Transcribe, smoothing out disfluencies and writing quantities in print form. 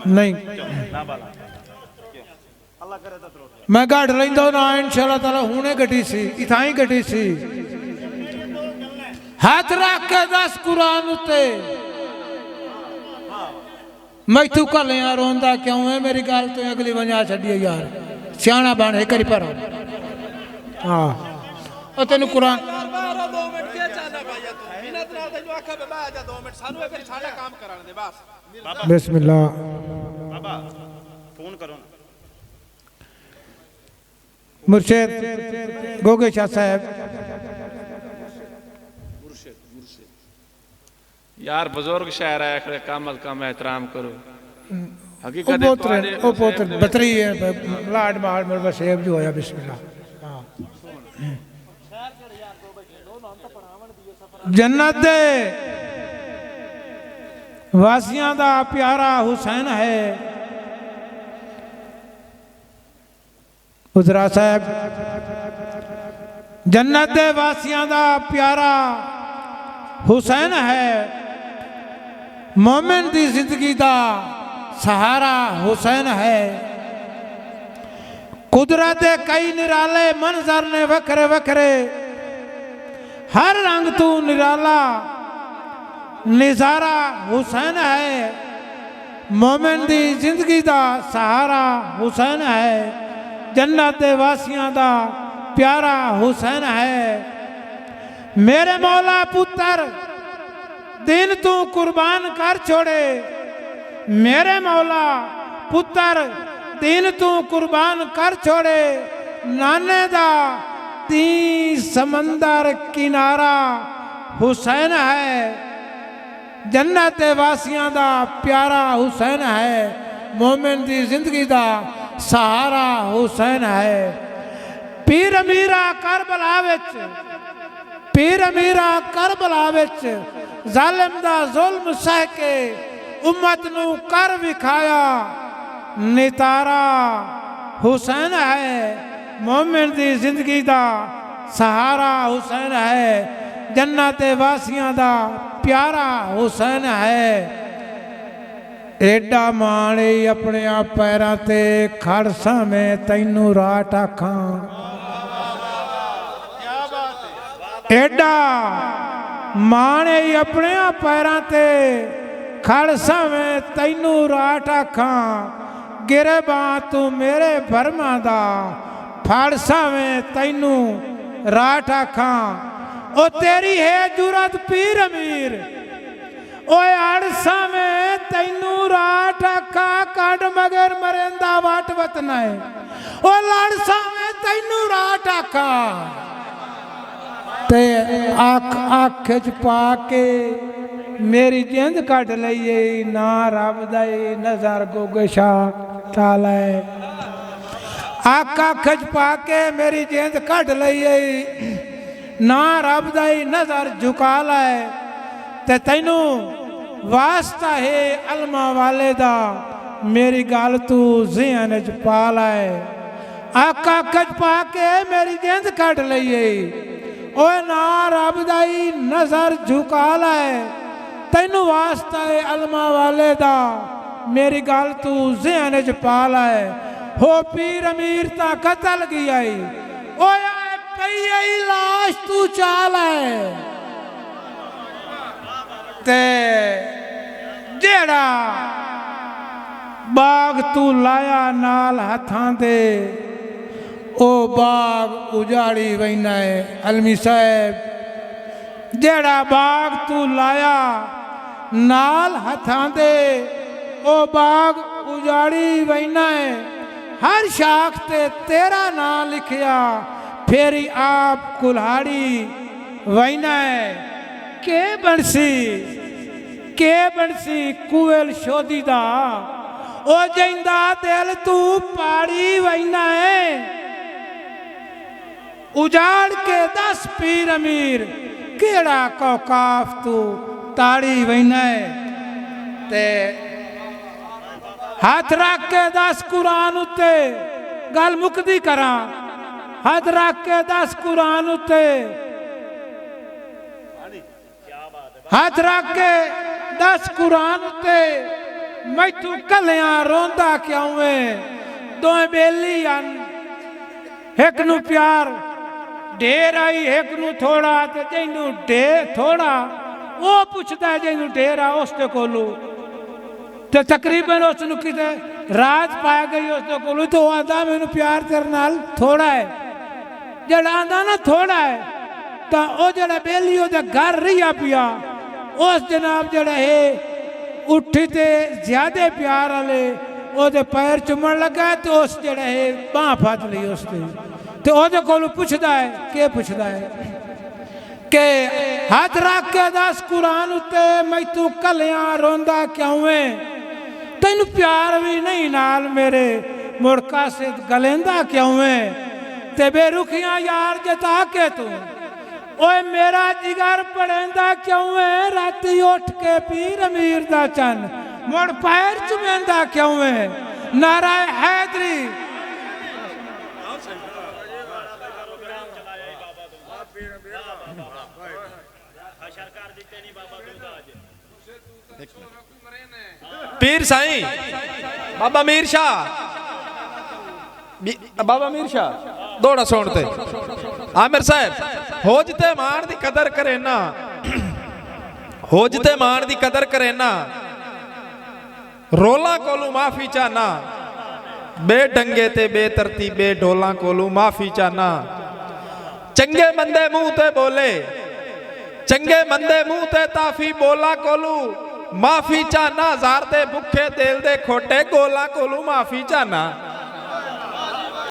नहीं मैं घट लेंदा ना इंशाअल्लाह ताला हुणे घटी सी इथां ही घटी सी हाथ रख के दस कुरान उत्ते मैं तू कल यार रोंदा क्यों है मेरी गल तो अगली वंजा छड़ी यार सियाना बन एक बारी पर हां ओ तेन कुरान बिस्मिल्लाह बाबा फोन करो ना मुर्शिद गोगे शाह साहब यार बुजुर्ग शायर है खड़े कामल कम एहतराम करो हकीकत ओ पुत्र बतरी है लाड मार मेरे बस सेब जो होया बिस्मिल्लाह हां जन्नत दे वासियां दा प्यारा हुसैन है उजरा साहब जन्नत दे वासियां दा प्यारा हुसैन है मोमिन दी जिंदगी दा सहारा हुसैन है कुदरत दे कई निराले मंजर ने वखरे वखरे हर रंग तू निराला निजारा हुसैन है मोमिन दी जिंदगी दा सहारा हुसैन है जन्नत दे वासियां दा प्यारा हुसैन है मेरे मौला पुत्र दिन तू कुर्बान कर छोड़े मेरे मौला पुत्र दिन तू कुर्बान कर छोड़े नाने दा ती समंदर किनारा हुसैन है जन्नत दे वासियां दा प्यारा हुसैन है मोमिन दी जिंदगी दा सहारा हुसैन है पीर अमीरा करबला विच पीर अमीरा करबला विच जालिम दा जुल्म सह के उम्मत नू कर विखाया नितारा हुसैन है मोमिन दी जिंदगी दा सहारा हुसैन है जन्नत दे वासियां दा प्यारा हुसैन है एडा माणे अपने पैरां ते खड़सा में तैनू राट आखां एडा माणे अपने पैरां ते खड़सा में तैनू राट आखां गिरबां तू मेरे भरमा दा फाड़सा में तैनू राट आखां ओ तेरी है जुरत पीर अमीर ओए अड़सा में तैनू राट आखा कड मगर मरेंदा वाट वतना है ओ लड़सा में तैनू राट आखा ते आख आख च पा के मेरी जिंद कट लईए ना रब दा नजर गोगे शाह ताला आख आख च पा के मेरी जिंद कट लईए ना रब दा नजर झुका लाए ते तैनू वास्ता है अलमा वाले दा मेरी गल तू ज़हन च पा लाए आका कच पा के मेरी जिंद कट लईए ओए ना रब दा नजर झुका लाए तैनू वास्ता है अलमा वाले दा मेरी गल तू ज़हन च पा लाए हो पीर अमीर ता कतल गई ओए पई लाश तू चाल है ते जेड़ा बाग तू लाया नाल हथां दे ओ बाग उजाड़ी वैना है अलमी साहब जेड़ा बाग तू लाया नाल हथां दे ओ बाग उजाड़ी वैना है हर शाख ते तेरा नाम लिखिया फेरी आप कुल्हाड़ी वैना है के बनसी कुएल शोदीदा ओ जिंदा दिल तू पाड़ी वैना है उजाड़ के 10 पीर अमीर केड़ा कौकाफ तू ताड़ी वैना है ते हाथ रख के 10 कुरान उत्ते गल मुकदी करा हाथ रख के 10 कुरान उत्ते हाथ रख के 10 कुरान उत्ते मैथू कलियां रोंदा क्यों है दोए बेली आन एक नू प्यार ढेर आई एक नू थोड़ा ते जैनू ढेर थोड़ा वो पुछदा है जैनू ढेर आ उसते कोलू ते तकरीबन उसनू किते रात पाई गई उसते कोलू तो आंदा मैनू प्यार तेरे नाल थोड़ा है जड़ा आंदा ना थोड़ा है तां ओ जड़ा बेली ओदे घर रहिया पिया उस जनाब जड़ा है उठी ते ज्यादा प्यार वाले ओदे पैर चुमन लगा तो उस जड़ा है बांह फट ली उसते ते ओदे कोलू पुछदा है के पुछदा है के हाथ रख के दस कुरान उत्ते मैथू कलियां रोंदा क्यों है तैनू प्यार भी नहीं नाल मेरे मुड़का से गलेंदा क्यों है ते बेरुखियां यार जता के तू ओए मेरा जिगर पड़ेंदा क्यों है राती उठ के पीर अमीर दा चन मुड़ पैर चुमेंदा क्यों है नारा हैदरी पीर साईं बाबा मीर शाह दौड़ा सुनते आमिर साहब होजते मान दी कदर करे ना होजते मान दी कदर करे ना रोला कोलू माफी चाहना बेढंगे ते बेतरतीब ढोला कोलू माफी चाहना चंगे मंदे मुंह ते बोले चंगे मंदे मुंह ते ताफी बोला कोलू माफी चाहना जार दे भुखे दिल दे खोटे गोला कोलू माफी चाहना